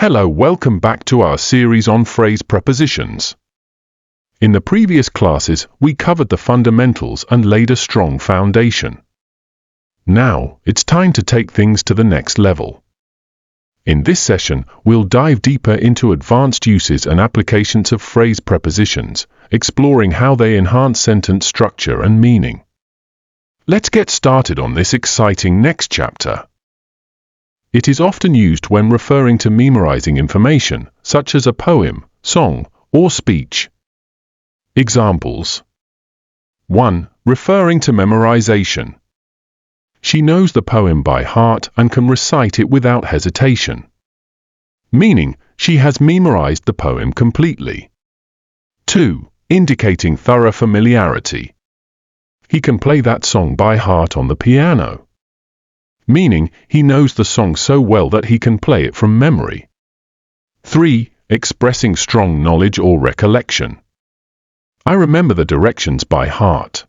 Hello, welcome back to our series on phrase prepositions. In the previous classes, we covered the fundamentals and laid a strong foundation. Now, it's time to take things to the next level. In this session, we'll dive deeper into advanced uses and applications of phrase prepositions, exploring how they enhance sentence structure and meaning. Let's get started on this exciting next chapter. It is often used when referring to memorizing information, such as a poem, song, or speech. Examples. 1. Referring to memorization. She knows the poem by heart and can recite it without hesitation. Meaning, she has memorized the poem completely. 2. Indicating thorough familiarity. He can play that song by heart on the piano. Meaning, he knows the song so well that he can play it from memory. 3. Expressing strong knowledge or recollection. I remember the directions by heart.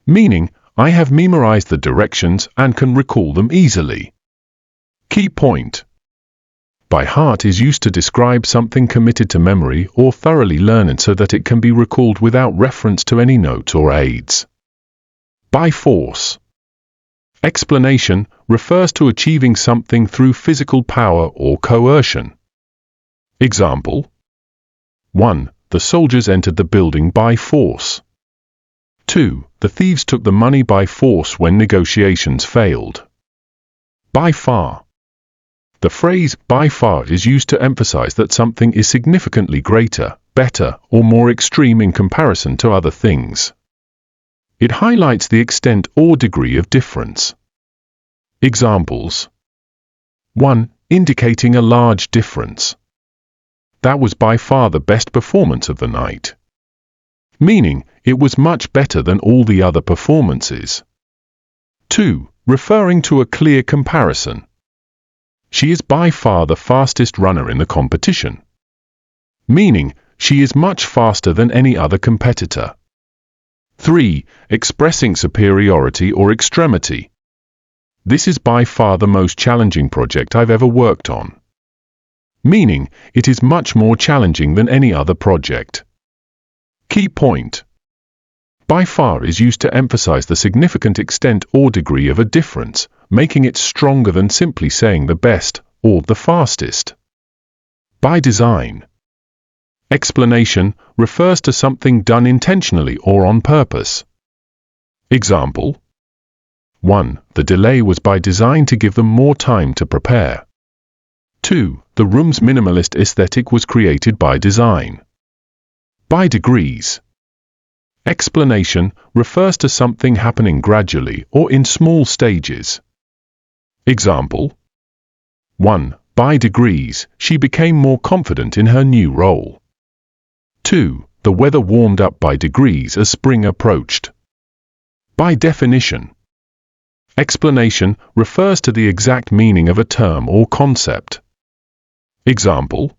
Meaning, I have memorized the directions and can recall them easily. Key point. By heart is used to describe something committed to memory or thoroughly learned so that it can be recalled without reference to any notes or aids. By force. Explanation refers to achieving something through physical power or coercion. Example. 1. The soldiers entered the building by force. 2. The thieves took the money by force when negotiations failed. By far. The phrase by far is used to emphasize that something is significantly greater, better, or more extreme in comparison to other things. It highlights the extent or degree of difference. Examples. 1. Indicating a large difference. That was by far the best performance of the night. Meaning, it was much better than all the other performances. 2. Referring to a clear comparison. She is by far the fastest runner in the competition. Meaning, she is much faster than any other competitor. 3. Expressing superiority or extremity. This is by far the most challenging project I've ever worked on. Meaning, it is much more challenging than any other project. Key point. By far is used to emphasize the significant extent or degree of a difference, making it stronger than simply saying the best or the fastest. By design. Explanation refers to something done intentionally or on purpose. Example. 1. The delay was by design to give them more time to prepare. 2. The room's minimalist aesthetic was created by design. By degrees. Explanation refers to something happening gradually or in small stages. Example. 1. By degrees, she became more confident in her new role. 2. The weather warmed up by degrees as spring approached. By definition. Explanation refers to the exact meaning of a term or concept. Example.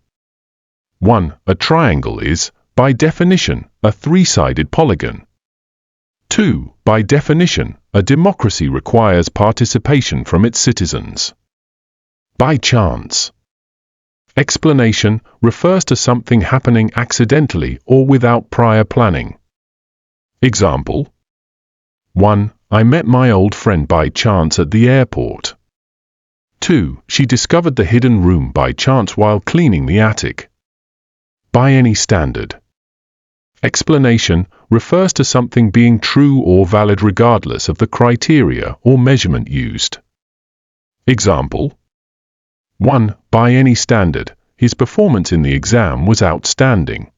1. A triangle is, by definition, a three-sided polygon. 2. By definition, a democracy requires participation from its citizens. By chance. Explanation refers to something happening accidentally or without prior planning. Example. 1. I met my old friend by chance at the airport. 2. She discovered the hidden room by chance while cleaning the attic. By any standard. Explanation refers to something being true or valid regardless of the criteria or measurement used. Example. 1. By any standard, his performance in the exam was outstanding.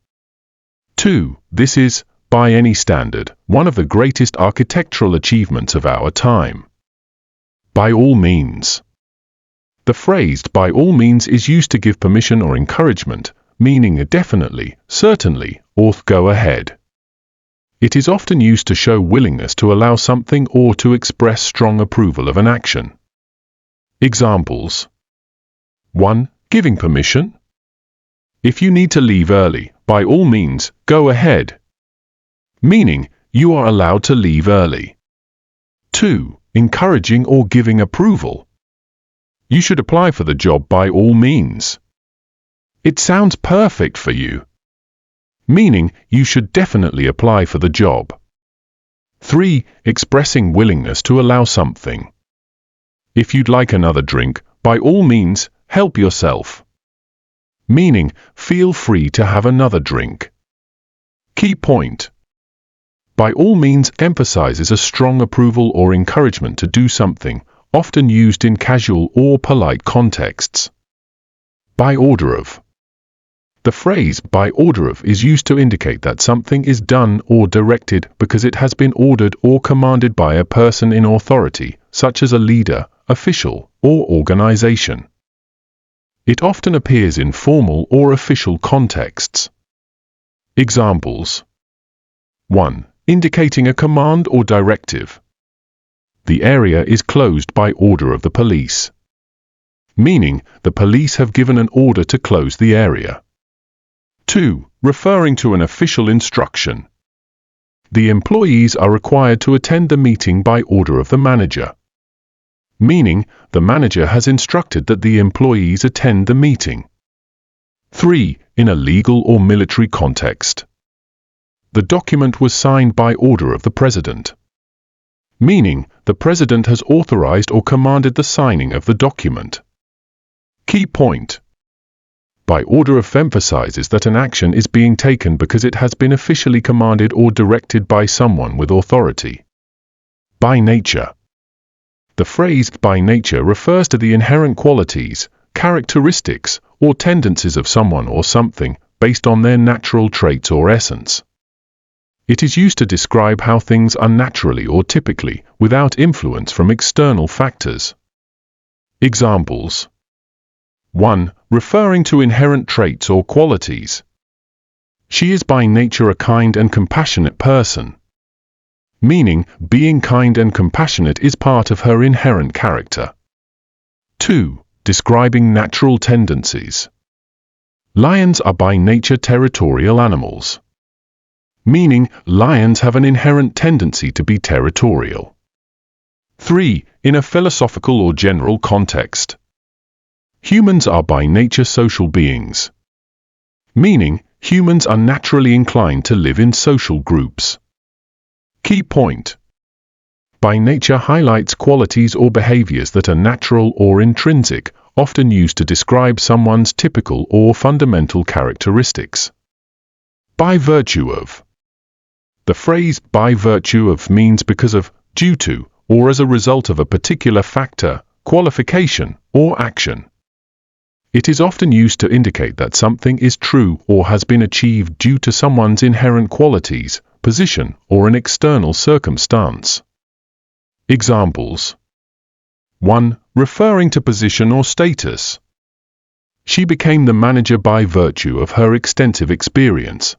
2. This is, by any standard, one of the greatest architectural achievements of our time. By all means. The phrase by all means is used to give permission or encouragement, meaning a definitely, certainly, or go ahead. It is often used to show willingness to allow something or to express strong approval of an action. Examples. 1. Giving permission. If you need to leave early, by all means, go ahead. Meaning, you are allowed to leave early. 2. Encouraging or giving approval. You should apply for the job by all means. It sounds perfect for you. Meaning, you should definitely apply for the job. 3. Expressing willingness to allow something. If you'd like another drink, by all means, help yourself. Meaning, feel free to have another drink. Key point. By all means emphasizes a strong approval or encouragement to do something, often used in casual or polite contexts. By order of. The phrase by order of is used to indicate that something is done or directed because it has been ordered or commanded by a person in authority, such as a leader, official, or organization. It often appears in formal or official contexts. Examples. 1. Indicating a command or directive. The area is closed by order of the police. Meaning, the police have given an order to close the area. 2. Referring to an official instruction. The employees are required to attend the meeting by order of the manager. Meaning, the manager has instructed that the employees attend the meeting. 3. In a legal or military context. The document was signed by order of the President. Meaning, the President has authorized or commanded the signing of the document. Key point. By order of emphasizes that an action is being taken because it has been officially commanded or directed by someone with authority. By nature. The phrase by nature refers to the inherent qualities, characteristics, or tendencies of someone or something based on their natural traits or essence. It is used to describe how things are naturally or typically, without influence from external factors. Examples. 1. Referring to inherent traits or qualities. She is by nature a kind and compassionate person. Meaning, being kind and compassionate is part of her inherent character. 2. Describing natural tendencies. Lions are by nature territorial animals. Meaning, lions have an inherent tendency to be territorial. 3. In a philosophical or general context. Humans are by nature social beings. Meaning, humans are naturally inclined to live in social groups. Key point. By nature highlights qualities or behaviors that are natural or intrinsic, often used to describe someone's typical or fundamental characteristics. By virtue of. The phrase by virtue of means because of, due to, or as a result of a particular factor, qualification, or action. It is often used to indicate that something is true or has been achieved due to someone's inherent qualities, position, or an external circumstance. Examples. 1. Referring to position or status. She became the manager by virtue of her extensive experience.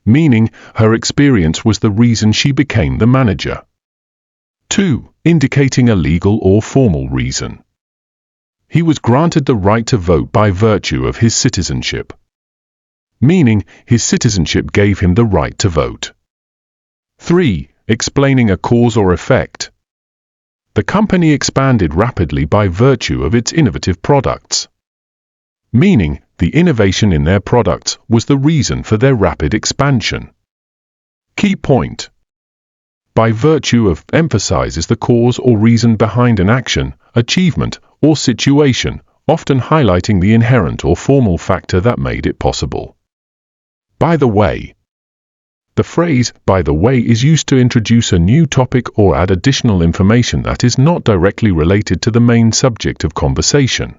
Meaning, her experience was the reason she became the manager. 2. Indicating a legal or formal reason. He was granted the right to vote by virtue of his citizenship. Meaning, his citizenship gave him the right to vote. 3. Explaining a cause or effect. The company expanded rapidly by virtue of its innovative products. Meaning, the innovation in their products was the reason for their rapid expansion. Key point. By virtue of emphasizes the cause or reason behind an action, achievement, or situation, often highlighting the inherent or formal factor that made it possible. By the way. The phrase, by the way, is used to introduce a new topic or add additional information that is not directly related to the main subject of conversation.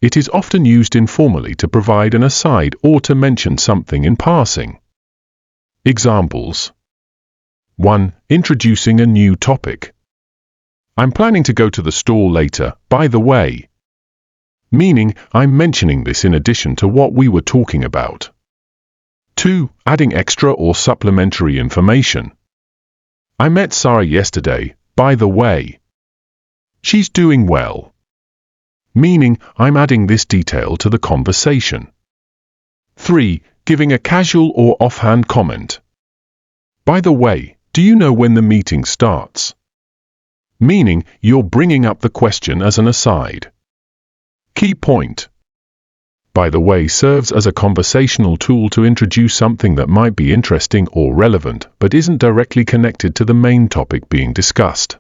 It is often used informally to provide an aside or to mention something in passing. Examples. 1. Introducing a new topic. I'm planning to go to the store later, by the way. Meaning, I'm mentioning this in addition to what we were talking about. 2. Adding extra or supplementary information. I met Sarah yesterday, by the way. She's doing well. Meaning, I'm adding this detail to the conversation. 3. Giving a casual or offhand comment. By the way, do you know when the meeting starts? Meaning, you're bringing up the question as an aside. Key point. by the way, serves as a conversational tool to introduce something that might be interesting or relevant but isn't directly connected to the main topic being discussed.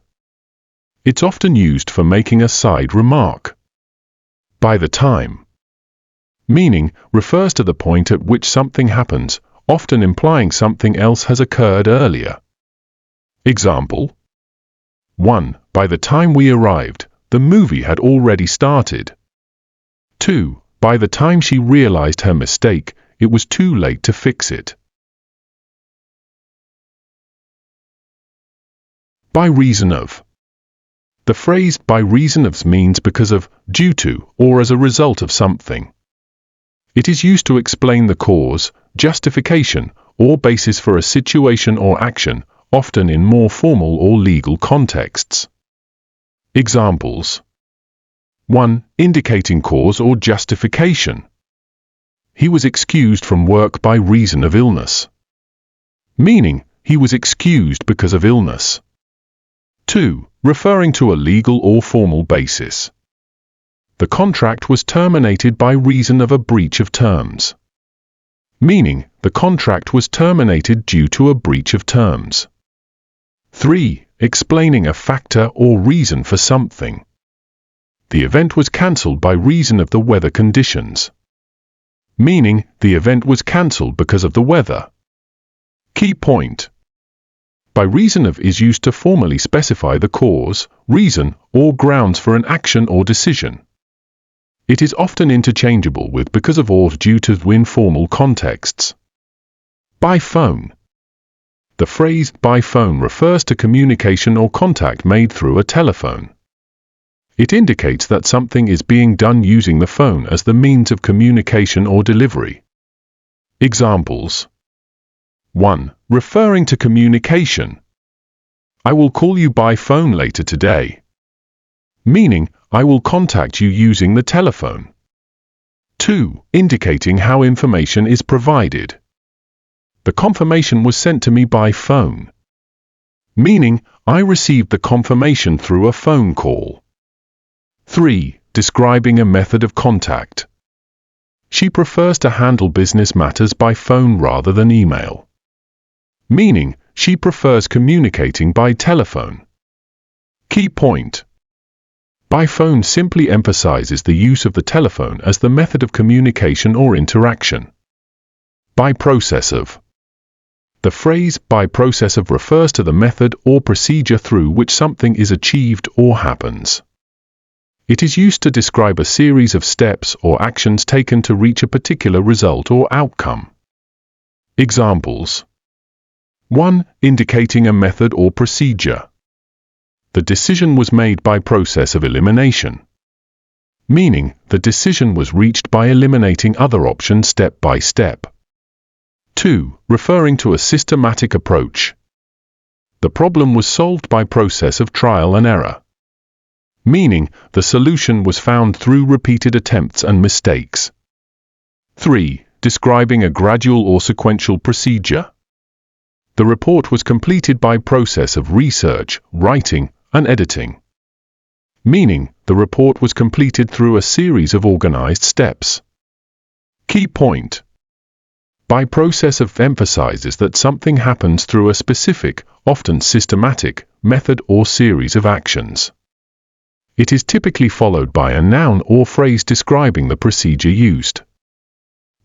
It's often used for making a side remark. By the time, meaning refers to the point at which something happens, often implying something else has occurred earlier. Example: 1. By the time we arrived, the movie had already started. 2. By the time she realized her mistake, it was too late to fix it. By reason of. The phrase by reason of means because of, due to, or as a result of something. It is used to explain the cause, justification, or basis for a situation or action, often in more formal or legal contexts. Examples: 1. Indicating cause or justification. He was excused from work by reason of illness. Meaning, he was excused because of illness. 2. Referring to a legal or formal basis. The contract was terminated by reason of a breach of terms. Meaning, the contract was terminated due to a breach of terms. 3. Explaining a factor or reason for something. The event was cancelled by reason of the weather conditions. Meaning, the event was cancelled because of the weather. Key point: by reason of is used to formally specify the cause, reason, or grounds for an action or decision. It is often interchangeable with because of or due to in formal contexts. By phone. The phrase by phone refers to communication or contact made through a telephone. It indicates that something is being done using the phone as the means of communication or delivery. Examples: 1. Referring to communication. I will call you by phone later today. Meaning, I will contact you using the telephone. 2. Indicating how information is provided. The confirmation was sent to me by phone. Meaning, I received the confirmation through a phone call. 3. Describing a method of contact. She prefers to handle business matters by phone rather than email. Meaning, she prefers communicating by telephone. Key point: by phone simply emphasizes the use of the telephone as the method of communication or interaction. By process of. The phrase by process of refers to the method or procedure through which something is achieved or happens. It is used to describe a series of steps or actions taken to reach a particular result or outcome. Examples: 1. Indicating a method or procedure. The decision was made by process of elimination. Meaning, the decision was reached by eliminating other options step by step. 2. Referring to a systematic approach. The problem was solved by process of trial and error. Meaning, the solution was found through repeated attempts and mistakes. 3. Describing a gradual or sequential procedure. The report was completed by process of research, writing, and editing. Meaning, the report was completed through a series of organized steps. Key point: by process of emphasizes that something happens through a specific, often systematic, method or series of actions. It is typically followed by a noun or phrase describing the procedure used.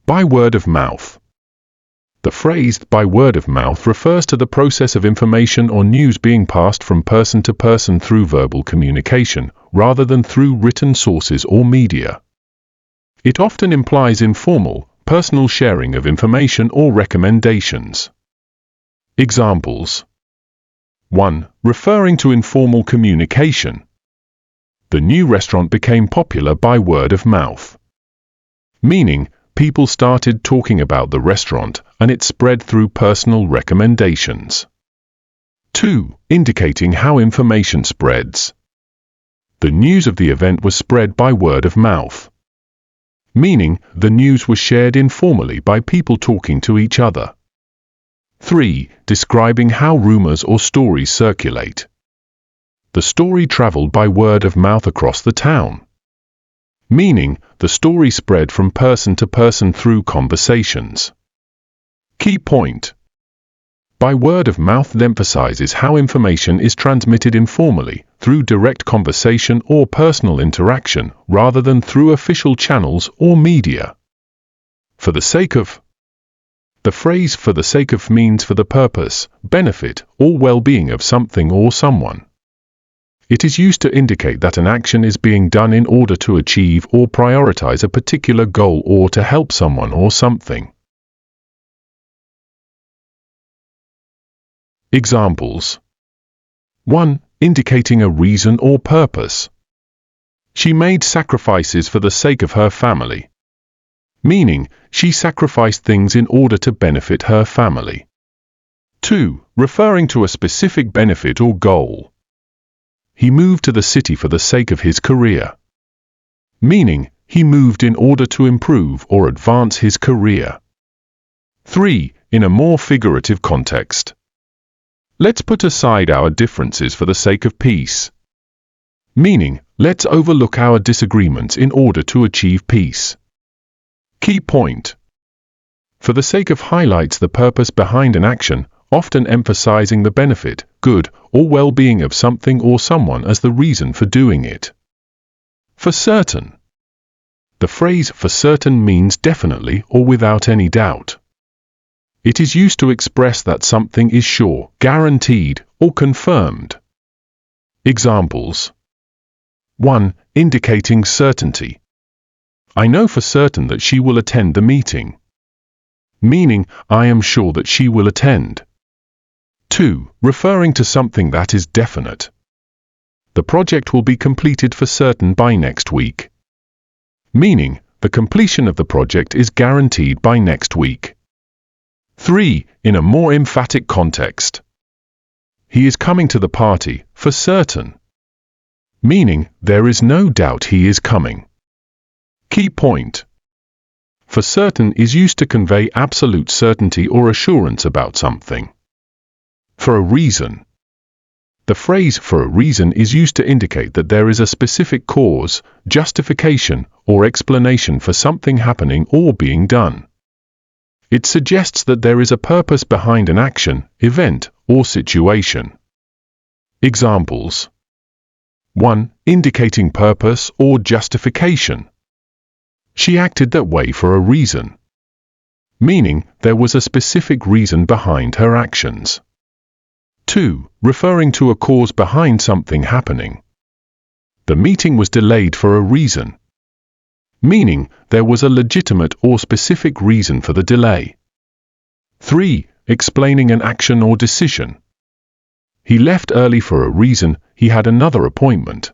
By word of mouth. The phrase by word of mouth refers to the process of information or news being passed from person to person through verbal communication, rather than through written sources or media. It often implies informal, personal sharing of information or recommendations. Examples: 1. Referring to informal communication. The new restaurant became popular by word of mouth. Meaning, people started talking about the restaurant, and it spread through personal recommendations. 2. Indicating how information spreads. The news of the event was spread by word of mouth. Meaning, the news was shared informally by people talking to each other. 3. Describing how rumors or stories circulate. The story traveled by word of mouth across the town. meaning the story spread from person to person through conversations. Key point. By word of mouth emphasizes how information is transmitted informally, through direct conversation or personal interaction, rather than through official channels or media. For the sake of. The phrase for the sake of means for the purpose, benefit, or well-being of something or someone. It is used to indicate that an action is being done in order to achieve or prioritize a particular goal or to help someone or something. Examples. 1. Indicating a reason or purpose. She made sacrifices for the sake of her family. Meaning, she sacrificed things in order to benefit her family. 2. Referring to a specific benefit or goal. He moved to the city for the sake of his career. Meaning, he moved in order to improve or advance his career. 3. In a more figurative context. Let's put aside our differences for the sake of peace. Meaning, let's overlook our disagreements in order to achieve peace. Key point. For the sake of highlights the purpose behind an action, often emphasizing the benefit, good, or well-being of something or someone as the reason for doing it. For certain. The phrase for certain means definitely or without any doubt. It is used to express that something is sure, guaranteed, or confirmed. Examples. 1. Indicating certainty. I know for certain that she will attend the meeting. Meaning, I am sure that she will attend. 2. Referring to something that is definite. The project will be completed for certain by next week. Meaning, the completion of the project is guaranteed by next week. 3. In a more emphatic context. He is coming to the party, for certain. Meaning, there is no doubt he is coming. Key point. For certain is used to convey absolute certainty or assurance about something. For a reason. The phrase for a reason is used to indicate that there is a specific cause, justification, or explanation for something happening or being done. It suggests that there is a purpose behind an action, event, or situation. Examples. 1. Indicating purpose or justification. She acted that way for a reason. Meaning, there was a specific reason behind her actions. 2. Referring to a cause behind something happening. The meeting was delayed for a reason. Meaning, there was a legitimate or specific reason for the delay. 3. Explaining an action or decision. He left early for a reason, he had another appointment.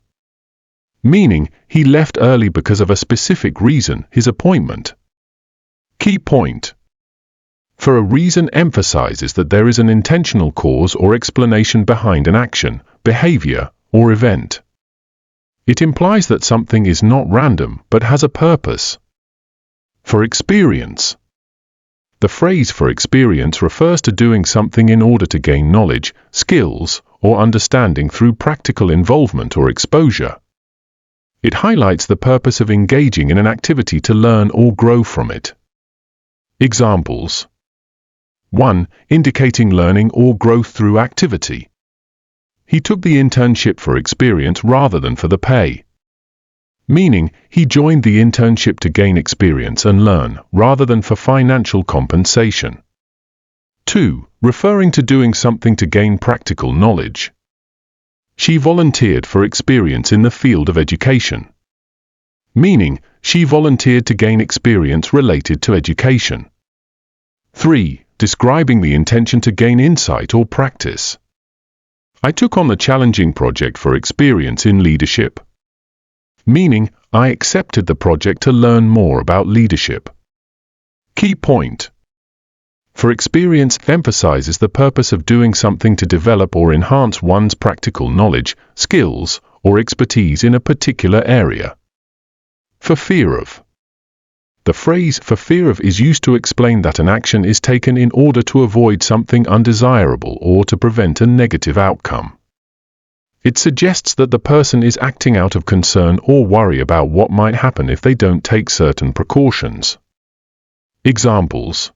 Meaning, he left early because of a specific reason, his appointment. Key point. For a reason emphasizes that there is an intentional cause or explanation behind an action, behavior, or event. It implies that something is not random but has a purpose. For experience. The phrase for experience refers to doing something in order to gain knowledge, skills, or understanding through practical involvement or exposure. It highlights the purpose of engaging in an activity to learn or grow from it. Examples. 1. Indicating learning or growth through activity. He took the internship for experience rather than for the pay. Meaning, he joined the internship to gain experience and learn, rather than for financial compensation. 2. Referring to doing something to gain practical knowledge. She volunteered for experience in the field of education. Meaning, she volunteered to gain experience related to education. 3. Describing the intention to gain insight or practice. I took on the challenging project for experience in leadership. Meaning, I accepted the project to learn more about leadership. Key point. For experience emphasizes the purpose of doing something to develop or enhance one's practical knowledge, skills, or expertise in a particular area. For fear of. The phrase for fear of is used to explain that an action is taken in order to avoid something undesirable or to prevent a negative outcome. it suggests that the person is acting out of concern or worry about what might happen if they don't take certain precautions. Examples.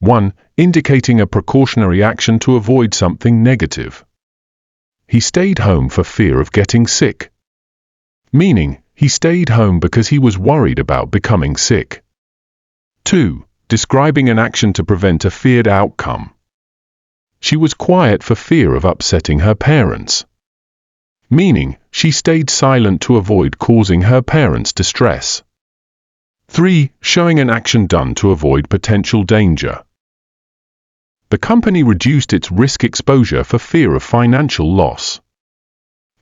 1. Indicating a precautionary action to avoid something negative. He stayed home for fear of getting sick. Meaning, he stayed home because he was worried about becoming sick. 2. Describing an action to prevent a feared outcome. She was quiet for fear of upsetting her parents. Meaning, she stayed silent to avoid causing her parents distress. 3. Showing an action done to avoid potential danger. The company reduced its risk exposure for fear of financial loss.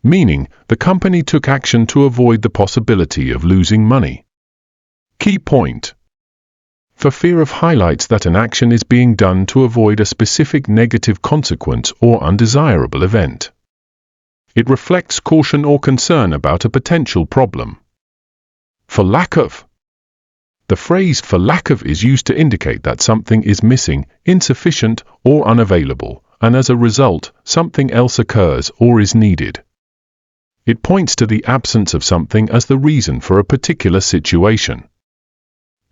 Meaning, the company took action to avoid the possibility of losing money. Key point. For fear of highlights that an action is being done to avoid a specific negative consequence or undesirable event. It reflects caution or concern about a potential problem. For lack of. The phrase for lack of is used to indicate that something is missing, insufficient, or unavailable, and as a result, something else occurs or is needed. It points to the absence of something as the reason for a particular situation.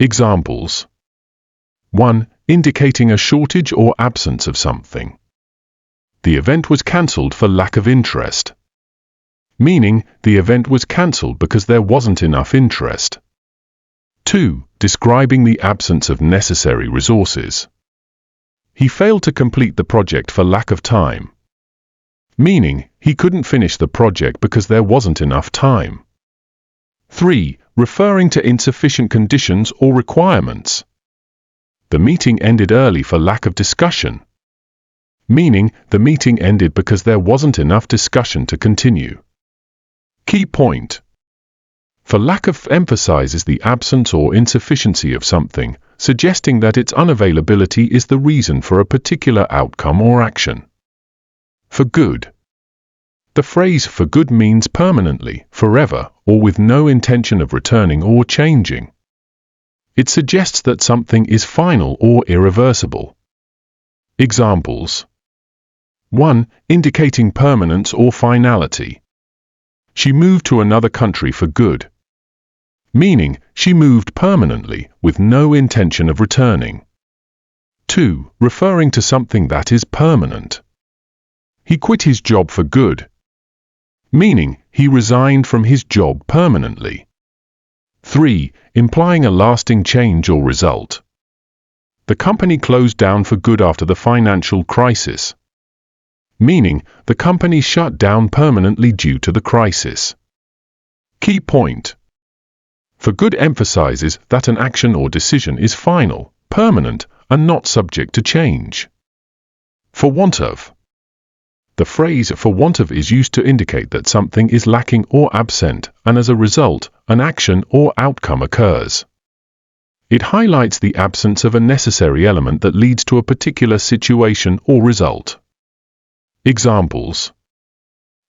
Examples. 1. Indicating a shortage or absence of something. The event was cancelled for lack of interest. Meaning, the event was cancelled because there wasn't enough interest. 2. Describing the absence of necessary resources. He failed to complete the project for lack of time. Meaning, he couldn't finish the project because there wasn't enough time. 3. Referring to insufficient conditions or requirements. The meeting ended early for lack of discussion. Meaning, the meeting ended because there wasn't enough discussion to continue. Key point. For lack of emphasizes the absence or insufficiency of something, suggesting that its unavailability is the reason for a particular outcome or action. For good. The phrase for good means permanently, forever, or with no intention of returning or changing. It suggests that something is final or irreversible. Examples. 1. Indicating permanence or finality. She moved to another country for good. Meaning, she moved permanently, with no intention of returning. 2. Referring to something that is permanent. He quit his job for good. Meaning, he resigned from his job permanently. 3. Implying a lasting change or result. The company closed down for good after the financial crisis. Meaning, the company shut down permanently due to the crisis. Key point. For good emphasizes that an action or decision is final, permanent, and not subject to change. For want of. The phrase for want of is used to indicate that something is lacking or absent, and as a result, an action or outcome occurs. It highlights the absence of a necessary element that leads to a particular situation or result. Examples.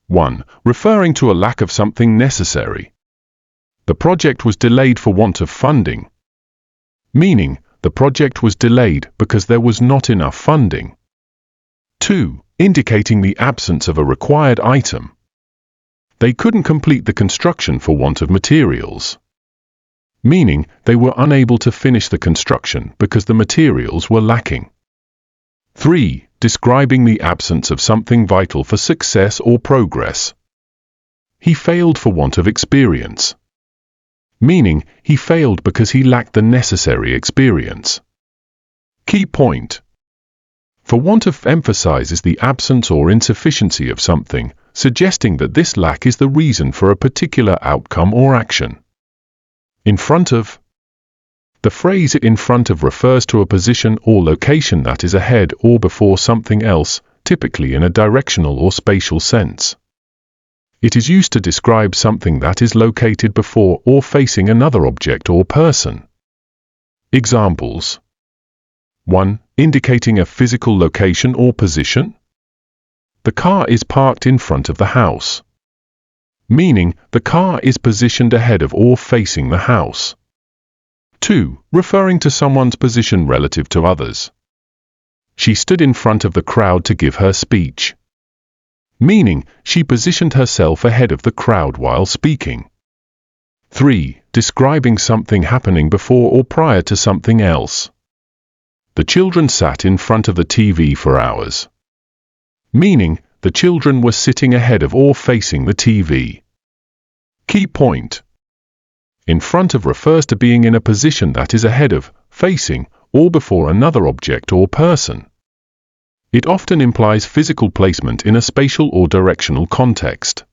1. Referring to a lack of something necessary. The project was delayed for want of funding. Meaning, the project was delayed because there was not enough funding. 2. Indicating the absence of a required item. They couldn't complete the construction for want of materials. Meaning, they were unable to finish the construction because the materials were lacking. 3. Describing the absence of something vital for success or progress. He failed for want of experience. Meaning, he failed because he lacked the necessary experience. Key point. For want of emphasizes the absence or insufficiency of something, suggesting that this lack is the reason for a particular outcome or action. In front of. The phrase in front of refers to a position or location that is ahead or before something else, typically in a directional or spatial sense. It is used to describe something that is located before or facing another object or person. Examples. 1. Indicating a physical location or position. The car is parked in front of the house. Meaning, the car is positioned ahead of or facing the house. 2. Referring to someone's position relative to others. She stood in front of the crowd to give her speech. meaning she positioned herself ahead of the crowd while speaking. 3. Describing something happening before or prior to something else. The children sat in front of the TV for hours, meaning the children were sitting ahead of or facing the TV. Key point. In front of refers to being in a position that is ahead of, facing, or before another object or person. It often implies physical placement in a spatial or directional context.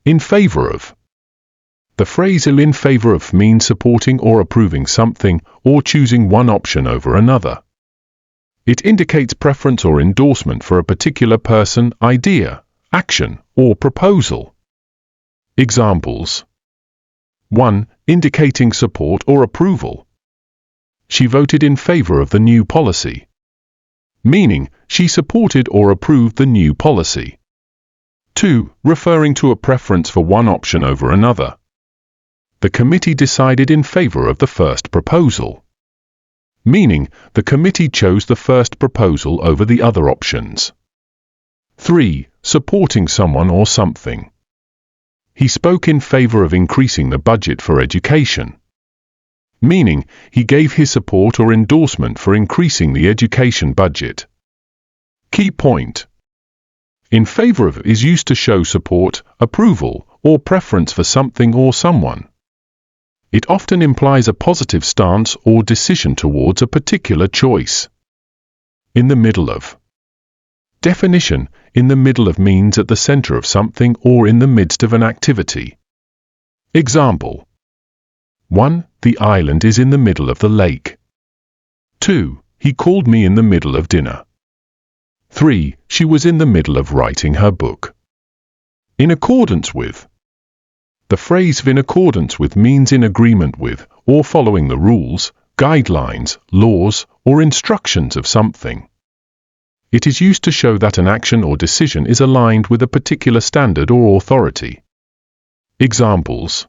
In favor of. The phrase in favor of means supporting or approving something, or choosing one option over another. It indicates preference or endorsement for a particular person, idea, action, or proposal. Examples. 1. Indicating support or approval. She voted in favor of the new policy, meaning she supported or approved the new policy. 2. Referring to a preference for one option over another. The committee decided in favor of the first proposal, meaning the committee chose the first proposal over the other options. 3. Supporting someone or something. He spoke in favor of increasing the budget for education, meaning he gave his support or endorsement for increasing the education budget. Key point. In favor of is used to show support, approval, or preference for something or someone. It often implies a positive stance or decision towards a particular choice. In the middle of. Definition: in the middle of means at the center of something or in the midst of an activity. Example. 1. The island is in the middle of the lake. 2. He called me in the middle of dinner. 3. She was in the middle of writing her book. In accordance with. The phrase in accordance with means in agreement with, or following the rules, guidelines, laws, or instructions of something. It is used to show that an action or decision is aligned with a particular standard or authority. Examples.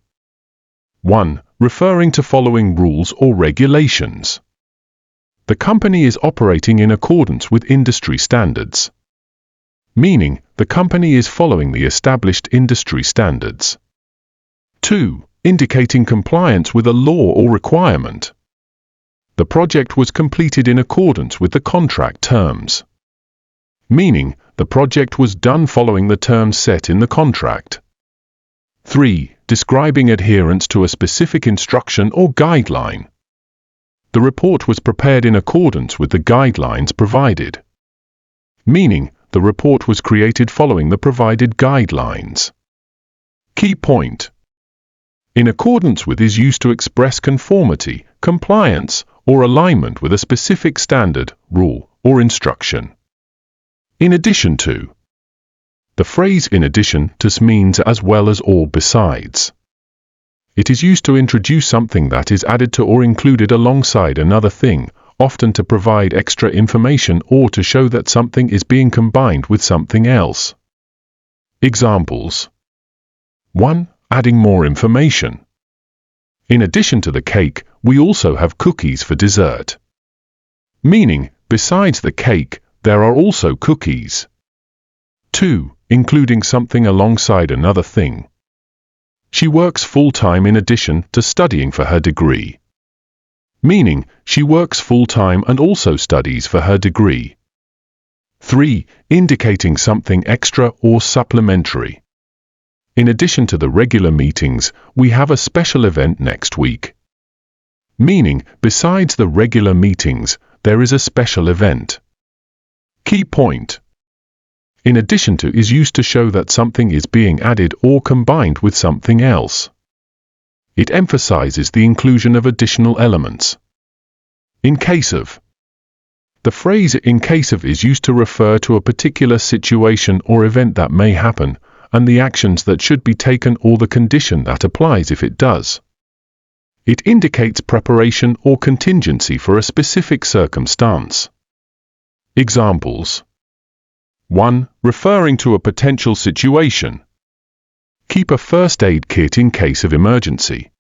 1. Referring to following rules or regulations. The company is operating in accordance with industry standards, meaning the company is following the established industry standards. 2. Indicating compliance with a law or requirement. The project was completed in accordance with the contract terms, meaning the project was done following the terms set in the contract. 3. Describing adherence to a specific instruction or guideline. The report was prepared in accordance with the guidelines provided, meaning the report was created following the provided guidelines. Key point. In accordance with is used to express conformity, compliance, or alignment with a specific standard, rule, or instruction. In addition to. The phrase in addition to means as well as or besides. It is used to introduce something that is added to or included alongside another thing, often to provide extra information or to show that something is being combined with something else. Examples. 1. Adding more information. In addition to the cake, we also have cookies for dessert. Meaning, besides the cake, there are also cookies. 2. Including something alongside another thing. She works full-time in addition to studying for her degree. Meaning, she works full-time and also studies for her degree. 3. Indicating something extra or supplementary. In addition to the regular meetings, we have a special event next week. Meaning, besides the regular meetings, there is a special event. Key point. In addition to is used to show that something is being added or combined with something else. It emphasizes the inclusion of additional elements. In case of. The phrase in case of is used to refer to a particular situation or event that may happen, and the actions that should be taken or the condition that applies if it does. It indicates preparation or contingency for a specific circumstance. Examples. 1. Referring to a potential situation. Keep a first aid kit in case of emergency.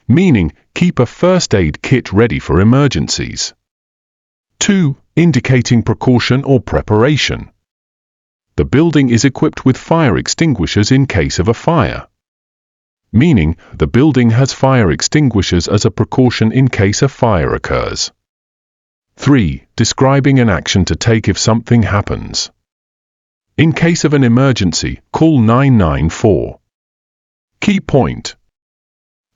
Meaning, keep a first aid kit ready for emergencies. 2. Indicating precaution or preparation. The building is equipped with fire extinguishers in case of a fire. Meaning, the building has fire extinguishers as a precaution in case a fire occurs. 3. Describing an action to take if something happens. In case of an emergency, call 994. Key point.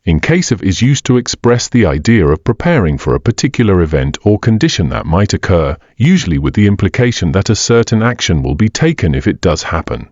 In case of is used to express the idea of preparing for a particular event or condition that might occur, usually with the implication that a certain action will be taken if it does happen.